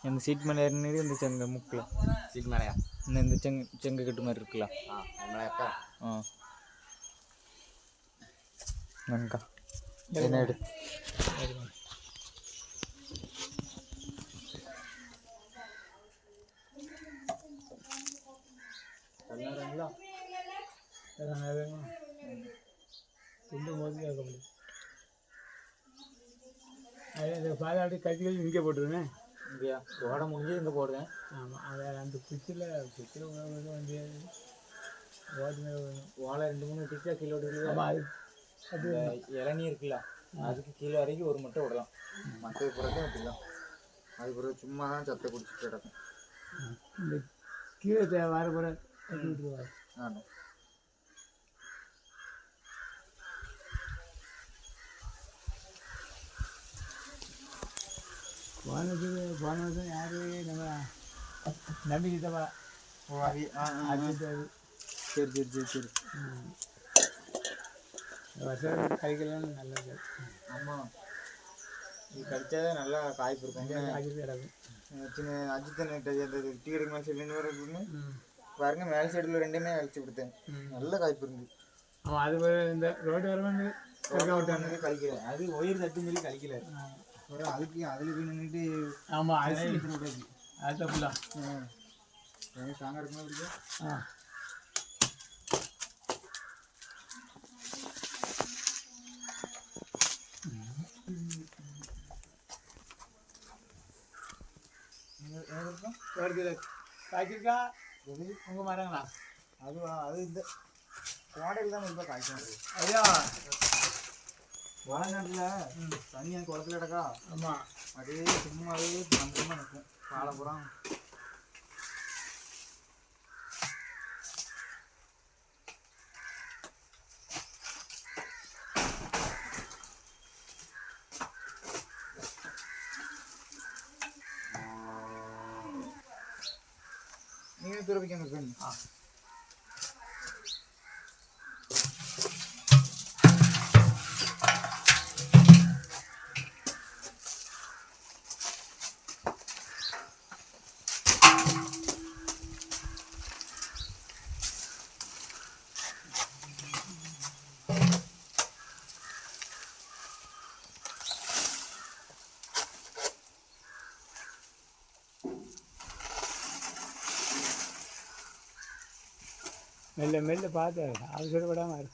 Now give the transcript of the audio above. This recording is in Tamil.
இந்த சீட் மேலே ஏறினது இந்த செங்க முக்கில் சீட் மேலையா இந்த செங்கு கட்டு மாதிரி இருக்குல்ல மேலே நன்கா என்ன எடு பாலாடி கட்டிகள் இங்கே போட்டுருவேன் இங்கேயா ஓட முடிஞ்சு இங்கே போடுவேன் ஆமாம் அதை அந்த குச்சியில் வந்து ஓலை 2-3 டிக்கா கீழே விடுறது ஆமாம் அது இளநீர் இருக்குல்ல அதுக்கு கீழே வரைக்கும் ஒரு மட்டும் விடலாம் மற்ற பிறகு அப்படிலாம் அது பிறகு சும்மா தான் சத்தை குடிச்சிட்டு கிடக்கும் இந்த கீழே வர பிறகு விட்டுருவாரு ஆமாம் போன வருஷம் யாரு நம்ம நம்பிக்கிட்டவா அது சரி சரி சரி சரி வருஷம் கறிக்கலாம் நல்லது ஆமாம் இது கடிச்சாவே நல்லா காய்ப்பு இருக்கும் காய்ச்சி கிடக்கும் சின்ன அஜித்தன் அந்த டீ கடைக்கு மேலே சைடு இருக்குன்னு பாருங்க மேல் சைடில் ரெண்டுமே அழிச்சு கொடுத்தேன் நல்ல காய்ப்பு இருந்து ஆமாம் அது இந்த ரோடு வரவேண்டு கழிக்கல அது ஒயிர் தட்டு மாரி கழிக்கல அதுக்கு அதில் போய் நின்றுட்டு ஆமாம் அது அது தப்புலாம் ஸ்ட்ராங்காக இருக்குமா இருக்கு காய்ச்சிருக்கா உங்கள் மரங்களா அது இந்த கோடையில் தான் இப்போ காய்ச்சல் ஐயா வாழைநாட்டில் தண்ணி அந்த குளத்துல கிடக்கா ஆமாம் அதே சும்மாவே நம்பமாக நிற்கும் காலப்புறம் நீங்கள் துறப்பிக்க பெண் மெல்ல மெல்ல பார்த்து அவசரப்படாமல்